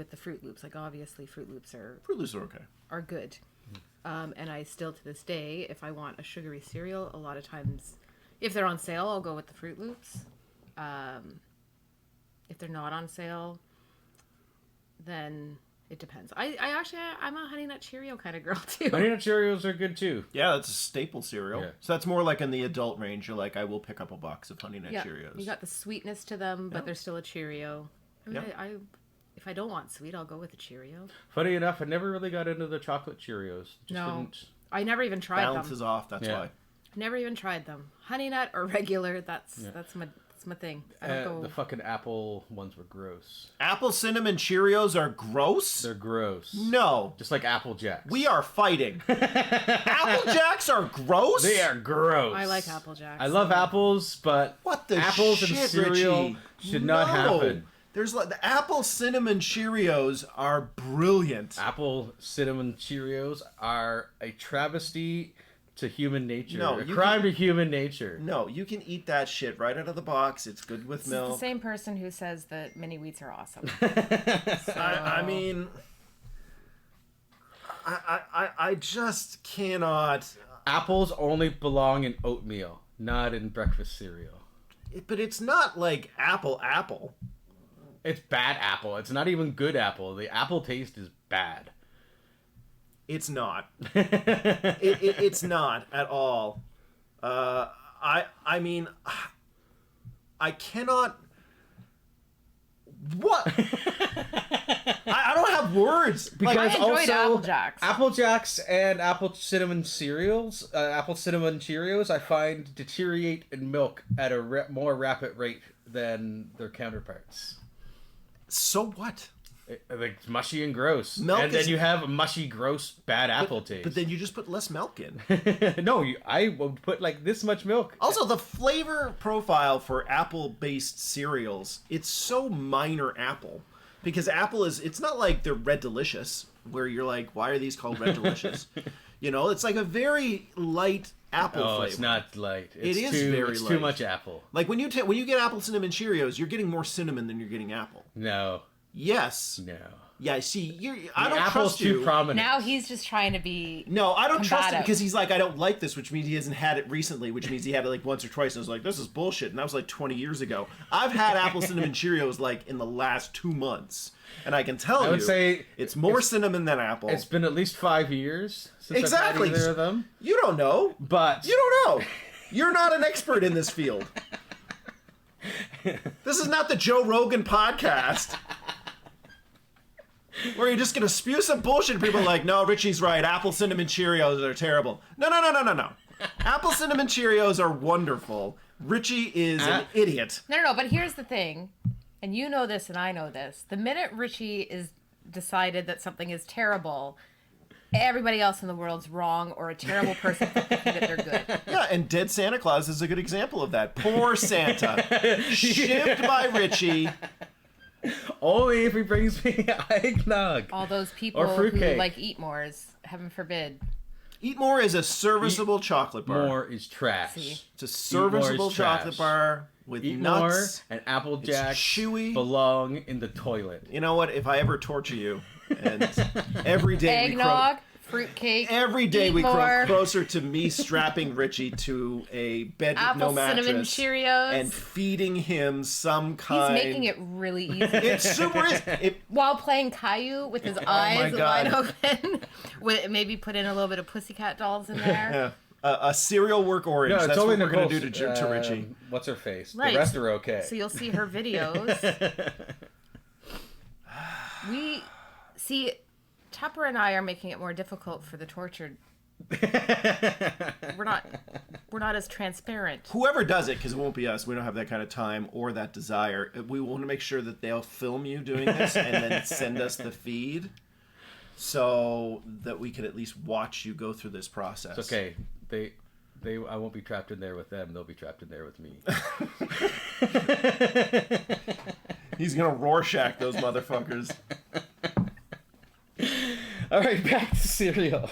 with the Fruit Loops. Like, obviously, Fruit Loops are okay. Are good. And I still, to this day, if I want a sugary cereal, a lot of times, if they're on sale, I'll go with the Fruit Loops. If they're not on sale, then it depends. I'm a Honey Nut Cheerio kind of girl, too. Honey Nut Cheerios are good, too. Yeah, that's a staple cereal. Yeah. So that's more like in the adult range. You're like, I will pick up a box of Honey Nut Cheerios. You got the sweetness to them, but they're still a Cheerio. I mean, if I don't want sweet, I'll go with a Cheerio. Funny enough, I never really got into the chocolate Cheerios. I never even tried them. Balance is off, that's why. Never even tried them. Honey Nut or regular, that's my thing. I don't go... The fucking apple ones were gross. Apple Cinnamon Cheerios are gross? They're gross. No. Just like Apple Jacks. We are fighting. Apple Jacks are gross? They are gross. I like Apple Jacks. I love apples, but what the apples shit, and cereal Richie? should not happen. There's like the Apple Cinnamon Cheerios are brilliant. Apple Cinnamon Cheerios are a travesty to human nature. No, a crime to human nature. No, you can eat that shit right out of the box. It's good with milk. It's the same person who says that mini wheats are awesome. I mean, I just cannot. Apples only belong in oatmeal, not in breakfast cereal. But it's not like apple. It's bad apple. It's not even good apple. The apple taste is bad. It's not. It's not at all. I mean, I cannot. What? I don't have words. Because I enjoyed also, Apple Jacks. Apple Jacks and Apple Cinnamon cereals, Apple Cinnamon Cheerios, I find deteriorate in milk at a more rapid rate than their counterparts. So what? It's mushy and gross. Milk then you have a mushy, gross, bad apple taste. But then you just put less milk in. No, I would put like this much milk. Also, the flavor profile for apple-based cereals, it's so minor apple. Because apple it's not like they're Red Delicious, where you're like, why are these called Red Delicious? You know, it's like a very light apple flavor. It's not light. It is very light. Too much apple. Like when you get Apple Cinnamon Cheerios, you're getting more cinnamon than you're getting apple. No. Yes. No. Yeah, see, I don't apple's trust you. too prominent. Now he's just trying to be No, I don't trust him combative. because he's like, I don't like this, which means he hasn't had it recently, which means he had it like once or twice, and I was like, this is bullshit, and that was like 20 years ago. I've had Apple Cinnamon Cheerios like in the last 2 months, and I can tell I would say it's more cinnamon than apple. It's been at least 5 years since Exactly. I've had either of them. You don't know. But You don't know. You're not an expert in this field. This is not the Joe Rogan podcast. Where you're just going to spew some bullshit and people are like, no, Richie's right. Apple Cinnamon Cheerios are terrible. No. Apple Cinnamon Cheerios are wonderful. Richie is an idiot. No, but here's the thing, and you know this and I know this. The minute Richie is decided that something is terrible, everybody else in the world's wrong or a terrible person for thinking that they're good. Yeah, and Dead Santa Claus is a good example of that. Poor Santa. Shipped by Richie. only if he brings me eggnog. All those people Or who fruitcake. like Eatmores, heaven forbid. Eatmore is a serviceable chocolate bar. More is trash. See. It's a serviceable Eatmore is trash. chocolate bar with Eat nuts. more and Apple Jacks chewy. belong in the toilet. You know what? If I ever torture you, and every day Eggnog, fruitcake, every day we Eatmore, grow closer to me strapping Richie to a bed with Apple no mattress Cinnamon Cheerios. and feeding him some He's kind. making it really easy. It's super easy. While playing Caillou with his eyes God. wide open. With maybe put in a little bit of Pussycat Dolls in there. Yeah. A cereal work orange. No, That's only what we're going to Nicole's, do to Richie. What's her face? Right. The rest are okay. So you'll see her videos. We see Tupper and I are making it more difficult for the tortured. We're not as transparent. Whoever does it, because it won't be us. We don't have that kind of time or that desire. We want to make sure that they'll film you doing this and then send us the feed so that we could at least watch you go through this process. It's okay. I won't be trapped in there with them. They'll be trapped in there with me. He's going to Rorschach those motherfuckers. All right, back to cereal.